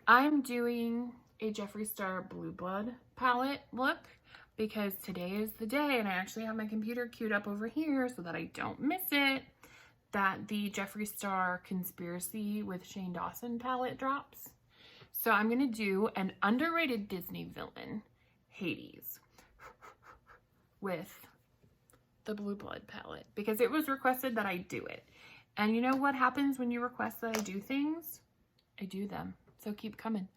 I'm doing a Jeffree Star Blue Blood palette look because today is the day, and I actually have my computer queued up over here so that I don't miss it, that the Jeffree Star Conspiracy with Shane Dawson palette drops. So I'm going to do an underrated Disney villain, Hades, with the Blue Blood palette because it was requested that I do it. And you know what happens when you request that I do things? I do them. So keep coming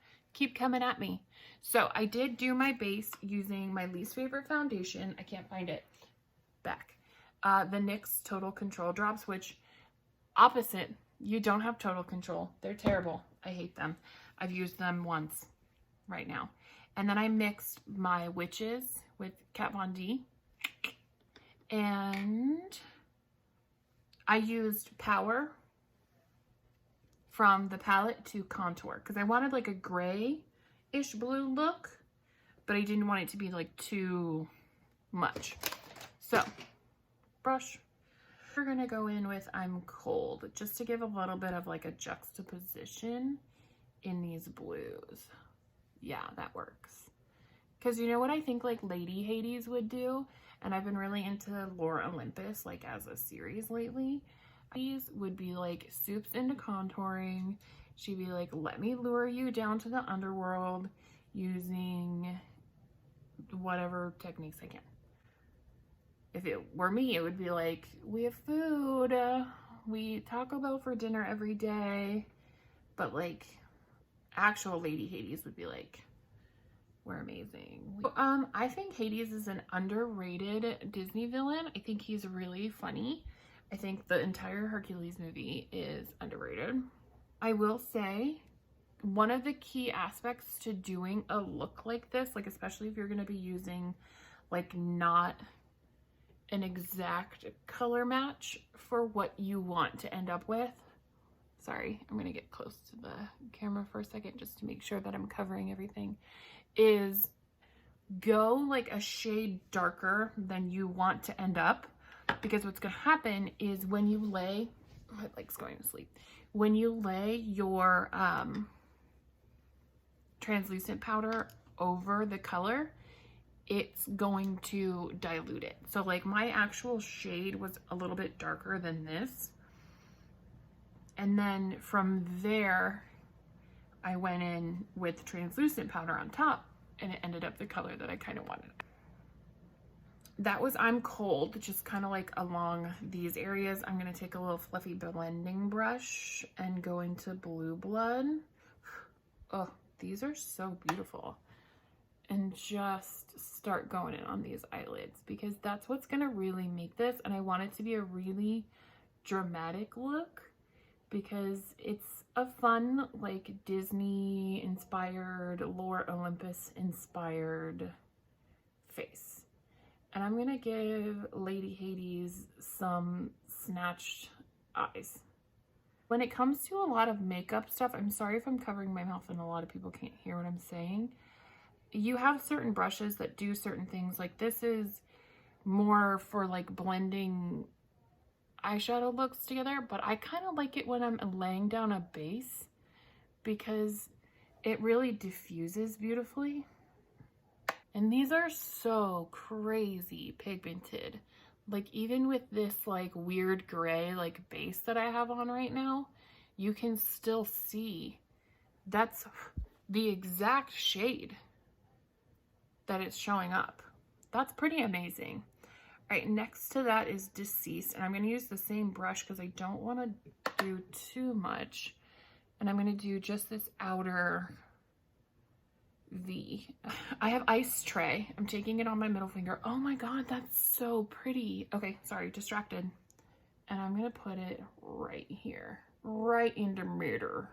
at me. So I did do my base using my least favorite foundation. I can't find it. Back. The NYX Total Control drops, which opposite, you don't have total control. They're terrible. I hate them. I've used them once right now. And then I mixed my Witches with Kat Von D. And I used Power from the palette to contour because I wanted like a gray-ish blue look, but I didn't want it to be like too much. So, brush. We're gonna go in with I'm Cold just to give a little bit of like a juxtaposition in these blues. Yeah, that works. Because you know what I think like Lady Hades would do? And I've been really into Lore Olympus like as a series lately. These would be like soups into contouring. She'd be like, let me lure you down to the underworld using whatever techniques I can. If it were me, it would be like, we have food, we Taco Bell for dinner every day. But like actual Lady Hades would be like, we're amazing. I think Hades is an underrated Disney villain. I think he's really funny. I think the entire Hercules movie is underrated. I will say one of the key aspects to doing a look like this, like especially if you're going to be using like not an exact color match for what you want to end up with. Sorry, I'm going to get close to the camera for a second just to make sure that I'm covering everything. Is go like a shade darker than you want to end up. Because what's going to happen is when you lay, my leg's going to sleep. When you lay your translucent powder over the color, it's going to dilute it. So like my actual shade was a little bit darker than this. And then from there, I went in with translucent powder on top and it ended up the color that I kind of wanted. That was I'm Cold, just kind of like along these areas. I'm going to take a little fluffy blending brush and go into Blue Blood. Oh, these are so beautiful. And just start going in on these eyelids because that's what's going to really make this. And I want it to be a really dramatic look because it's a fun, like Disney inspired, Lore Olympus inspired face. And I'm going to give Lady Hades some snatched eyes. When it comes to a lot of makeup stuff, I'm sorry if I'm covering my mouth and a lot of people can't hear what I'm saying. You have certain brushes that do certain things. Like this is more for like blending eyeshadow looks together, but I kind of like it when I'm laying down a base because it really diffuses beautifully. And these are so crazy pigmented. Like even with this like weird gray like base that I have on right now, you can still see that's the exact shade that it's showing up. That's pretty amazing. All right, next to that is Deceased. And I'm going to use the same brush because I don't want to do too much. And I'm going to do just this outer V. I have Ice Tray. I'm taking it on my middle finger. Oh my god, that's so pretty. Okay, sorry, distracted. And I'm gonna put it right here, right in the middle.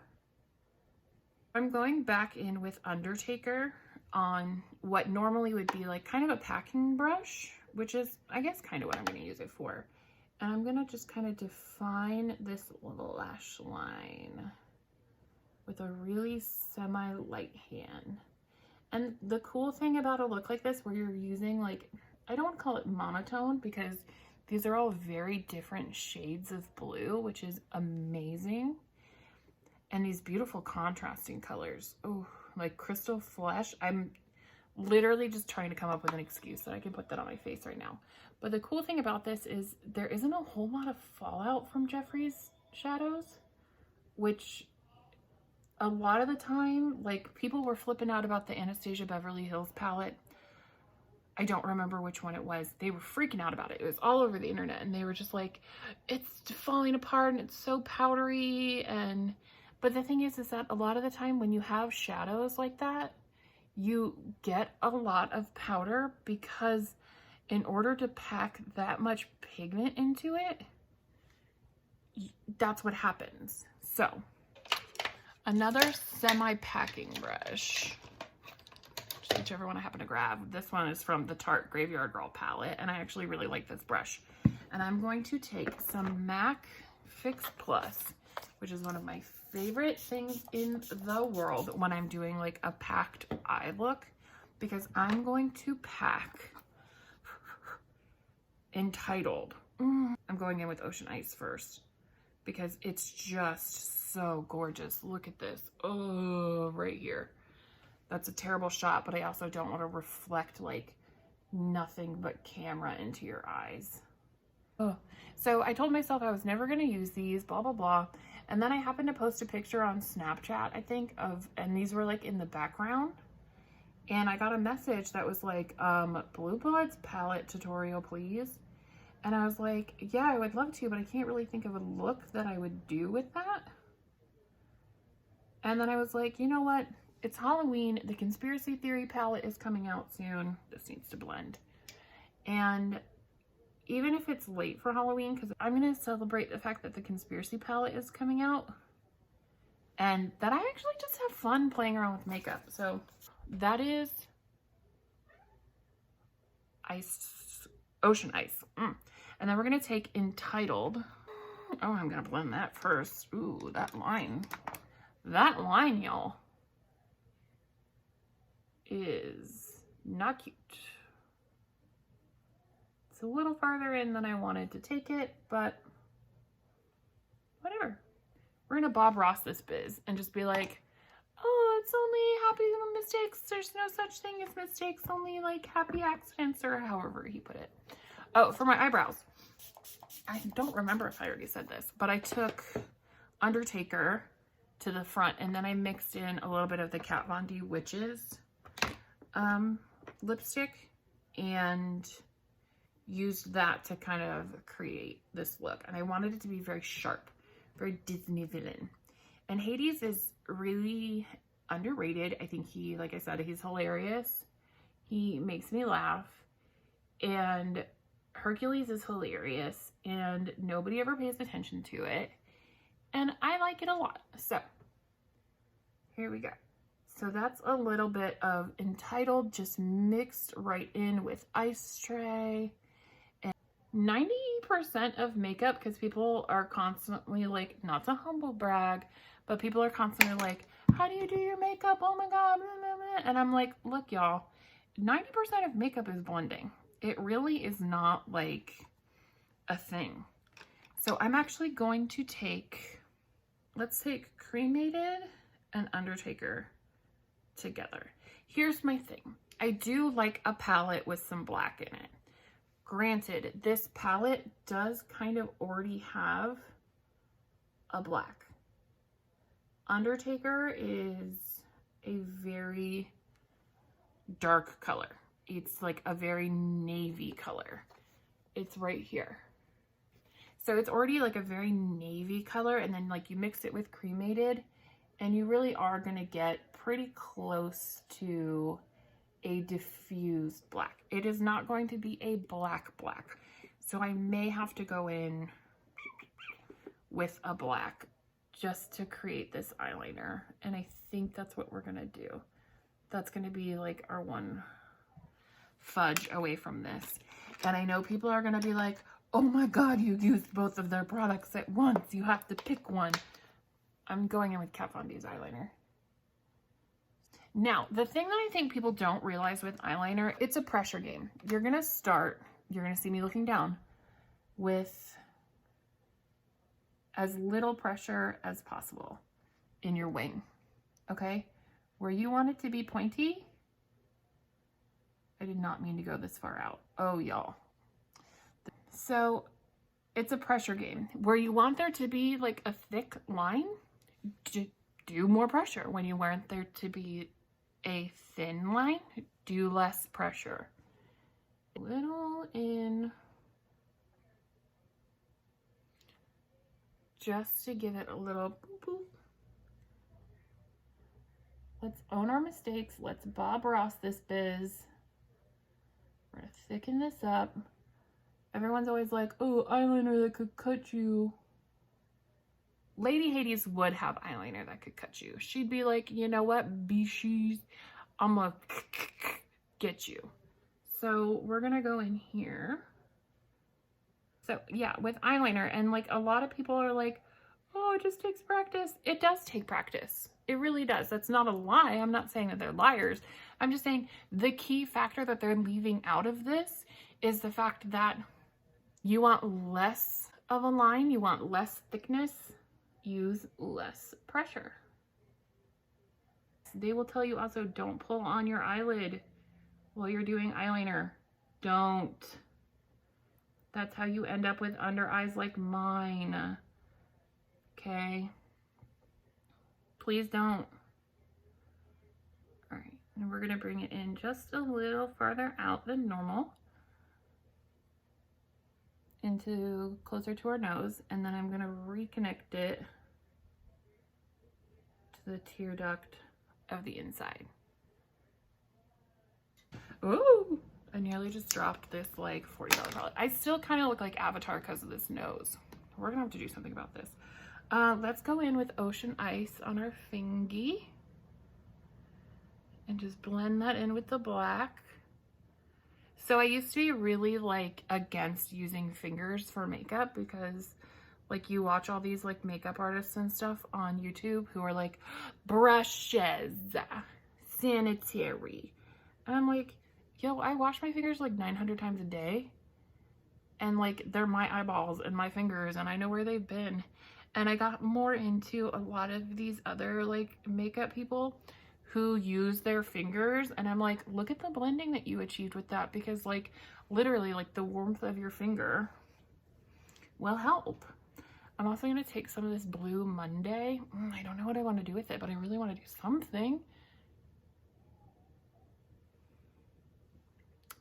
I'm going back in with Undertaker on what normally would be like kind of a packing brush, which is, I guess, kind of what I'm gonna use it for. And I'm gonna just kind of define this little lash line with a really semi-light hand. And the cool thing about a look like this where you're using like, I don't want to call it monotone because these are all very different shades of blue, which is amazing. And these beautiful contrasting colors. Oh, like Crystal Flesh. I'm literally just trying to come up with an excuse that I can put that on my face right now. But the cool thing about this is there isn't a whole lot of fallout from Jeffree's shadows, which a lot of the time, like, people were flipping out about the Anastasia Beverly Hills palette. I don't remember which one it was. They were freaking out about it. It was all over the internet, and they were just like, it's falling apart and it's so powdery. But the thing is that a lot of the time when you have shadows like that, you get a lot of powder, because in order to pack that much pigment into it, that's what happens. So another semi-packing brush, whichever one I happen to grab. This one is from the Tarte Graveyard Girl palette, and I actually really like this brush. And I'm going to take some MAC Fix Plus, which is one of my favorite things in the world when I'm doing like a packed eye look, because I'm going to pack Entitled. I'm going in with Ocean Ice first because it's just so gorgeous. Look at this. Oh, right here. That's a terrible shot, but I also don't want to reflect like nothing but camera into your eyes. Oh, so I told myself I was never going to use these, blah, blah, blah. And then I happened to post a picture on Snapchat, I think, and these were like in the background. And I got a message that was like, Blue Bloods palette tutorial, please. And I was like, yeah, I would love to, but I can't really think of a look that I would do with that. And then I was like, you know what? It's Halloween. The Conspiracy Theory palette is coming out soon. This needs to blend. And even if it's late for Halloween, because I'm going to celebrate the fact that the Conspiracy palette is coming out, and that I actually just have fun playing around with makeup. So that is Ocean Ice. And then we're going to take Entitled. Oh, I'm going to blend that first. Ooh, that line, y'all, is not cute. It's a little farther in than I wanted to take it, but whatever. We're gonna Bob Ross this biz and just be like, oh, it's only happy mistakes. There's no such thing as mistakes, only like happy accidents, or however he put it. Oh, for my eyebrows. I don't remember if I already said this, but I took Undertaker to the front, and then I mixed in a little bit of the Kat Von D Witches lipstick and used that to kind of create this look. And I wanted it to be very sharp, very Disney villain. And Hades is really underrated. I think he, like I said, he's hilarious. He makes me laugh. And Hercules is hilarious, and nobody ever pays attention to it. And I like it a lot. So here we go. So that's a little bit of Entitled just mixed right in with Ice Tray. And 90% of makeup, because people are constantly like, not to humble brag, but people are constantly like, how do you do your makeup? Oh my God. Blah, blah, blah. And I'm like, look, y'all, 90% of makeup is blending. It really is not like a thing. So I'm actually going to take, let's take Cremated and Undertaker together. Here's my thing. I do like a palette with some black in it. Granted, this palette does kind of already have a black. Undertaker is a very dark color. It's like a very navy color. It's right here. So it's already like a very navy color, and then like you mix it with Cremated, and you really are going to get pretty close to a diffused black. It is not going to be a black. So I may have to go in with a black just to create this eyeliner. And I think that's what we're going to do. That's going to be like our one fudge away from this. And I know people are going to be like, oh my God, you used both of their products at once. You have to pick one. I'm going in with Kat Von D's eyeliner. Now, the thing that I think people don't realize with eyeliner, it's a pressure game. You're going to start, you're going to see me looking down with as little pressure as possible. in your wing, okay? Where you want it to be pointy, I did not mean to go this far out. Oh, y'all. So it's a pressure game. Where you want there to be like a thick line, do more pressure. When you want there to be a thin line, do less pressure. A little in, just to give it a little boop, boop. Let's own our mistakes. Let's Bob Ross this biz. We're gonna thicken this up. Everyone's always like, oh, eyeliner that could cut you. Lady Hades would have eyeliner that could cut you. She'd be like, you know what, Bishies, I'm gonna get you. So we're gonna go in here. So yeah, with eyeliner, and like a lot of people are like, oh, it just takes practice. It does take practice. It really does. That's not a lie. I'm not saying that they're liars. I'm just saying the key factor that they're leaving out of this is the fact that you want less of a line, you want less thickness, use less pressure. They will tell you also, don't pull on your eyelid while you're doing eyeliner. Don't. That's how you end up with under eyes like mine. Okay? Please don't. All right, and we're gonna bring it in just a little farther out than normal, into closer to our nose, and then I'm gonna reconnect it to the tear duct of the inside. Ooh, I nearly just dropped this like $40 palette. I still kind of look like Avatar because of this nose. We're gonna have to do something about this. Let's go in with Ocean Ice on our fingy and just blend that in with the black. So I used to be really like against using fingers for makeup because like you watch all these like makeup artists and stuff on YouTube who are like brushes, sanitary. And I'm like, yo, I wash my fingers like 900 times a day. And like they're my eyeballs and my fingers and I know where they've been. And I got more into a lot of these other like makeup people who use their fingers, and I'm like, look at the blending that you achieved with that, because like literally like the warmth of your finger will help. I'm also going to take some of this Blue Monday. I don't know what I want to do with it, but I really want to do something.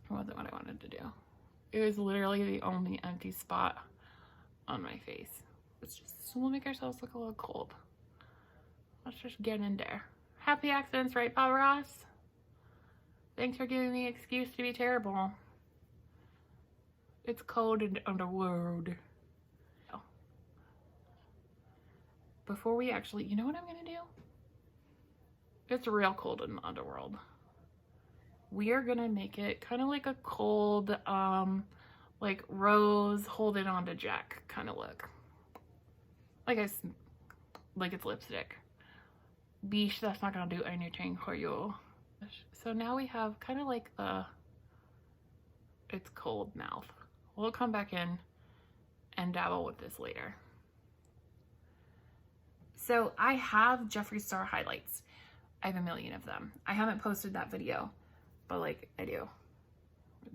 It wasn't what I wanted to do. It was literally the only empty spot on my face. Let's just, we'll make ourselves look a little cold. Let's just get in there. Happy accidents, right, Bob Ross? Thanks for giving me an excuse to be terrible. It's cold in the underworld. Before we actually, you know what I'm gonna do? It's real cold in the underworld. We are gonna make it kind of like a cold, like Rose holding on to Jack kind of look. Like it's lipstick. Beesh, that's not gonna do anything for you. So now we have kind of like the, it's cold mouth. We'll come back in and dabble with this later. So I have Jeffree Star highlights. I have a million of them. I haven't posted that video, but like I do.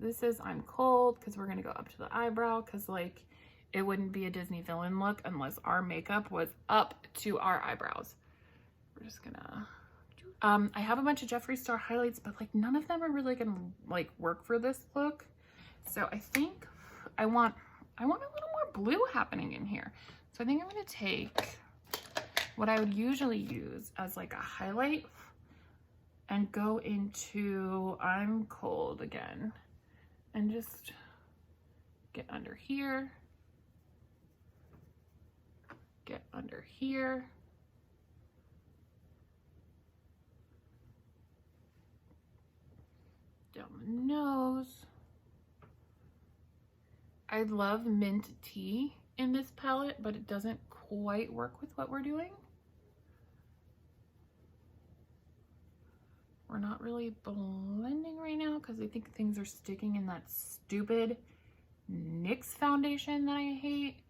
This is I'm cold because we're gonna go up to the eyebrow because like it wouldn't be a Disney villain look unless our makeup was up to our eyebrows. We're just gonna, I have a bunch of Jeffree Star highlights, but like none of them are really gonna like work for this look. So I think I want a little more blue happening in here. So I think I'm gonna take what I would usually use as like a highlight and go into I'm cold again and just get under here, get under here, down the nose. I love mint tea in this palette, but it doesn't quite work with what we're doing. We're not really blending right now because I think things are sticking in that stupid NYX foundation that I hate.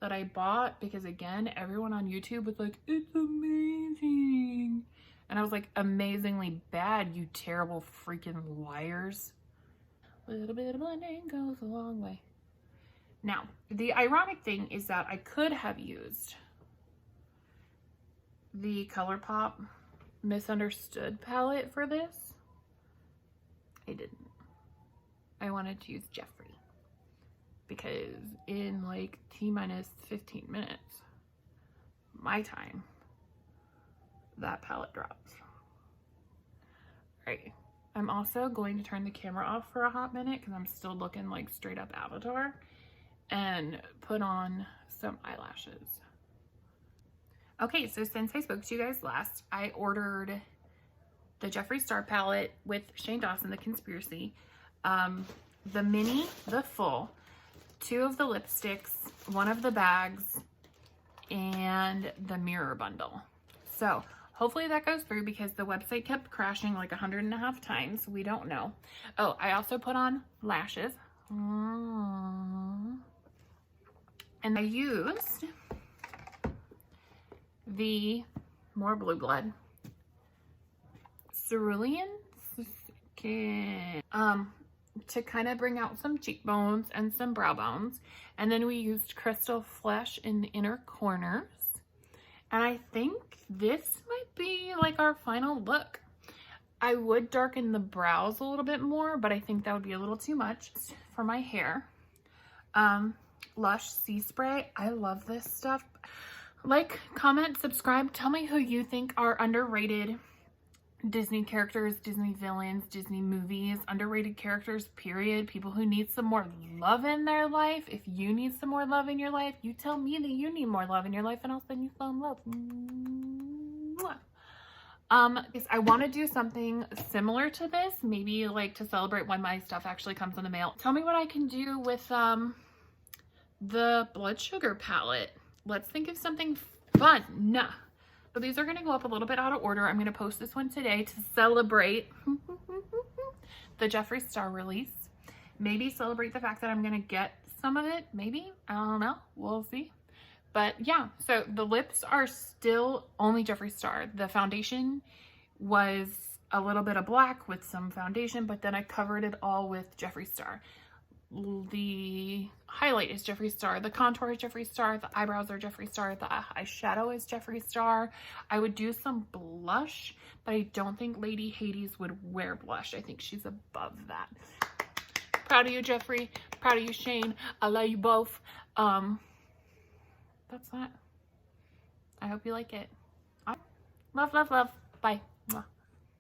that I bought because, again, everyone on YouTube was like, it's amazing. And I was like, amazingly bad, you terrible freaking liars. A little bit of blending goes a long way. Now, the ironic thing is that I could have used the ColourPop Misunderstood palette for this. I didn't. I wanted to use Jeffree because in like T-minus 15 minutes, my time, that palette drops. All right. I'm also going to turn the camera off for a hot minute because I'm still looking like straight up Avatar, and put on some eyelashes. Okay, so since I spoke to you guys last, I ordered the Jeffree Star palette with Shane Dawson, The Conspiracy, the mini, the full, 2 of the lipsticks, 1 of the bags, and the mirror bundle. So hopefully that goes through because the website kept crashing like 100.5 times. We don't know. Oh, I also put on lashes. And I used the More Blue Blood Cerulean Skin to kind of bring out some cheekbones and some brow bones. And then we used Crystal Flesh in the inner corners. And I think this might be like our final look. I would darken the brows a little bit more, but I think that would be a little too much for my hair. Lush Sea Spray. I love this stuff. Like, comment, subscribe. Tell me who you think are underrated Disney characters, Disney villains, Disney movies, underrated characters, period. People who need some more love in their life. If you need some more love in your life, you tell me that you need more love in your life and I'll send you some love. I want to do something similar to this, maybe like to celebrate when my stuff actually comes in the mail. Tell me what I can do with the Blood Sugar palette. Let's think of something fun. Nah. So these are going to go up a little bit out of order. I'm going to post this one today to celebrate the Jeffree Star release. Maybe celebrate the fact that I'm going to get some of it. Maybe. I don't know. We'll see. But yeah, so the lips are still only Jeffree Star. The foundation was a little bit of black with some foundation, but then I covered it all with Jeffree Star. The highlight is Jeffree Star, the contour is Jeffree Star, the eyebrows are Jeffree Star, the eyeshadow is Jeffree Star. I would do some blush, but I don't think Lady Hades would wear blush. I think she's above that. Proud of you, Jeffree. Proud of you, Shane. I love you both. That's that. I hope you like it. Love, love, love. Bye. Mwah.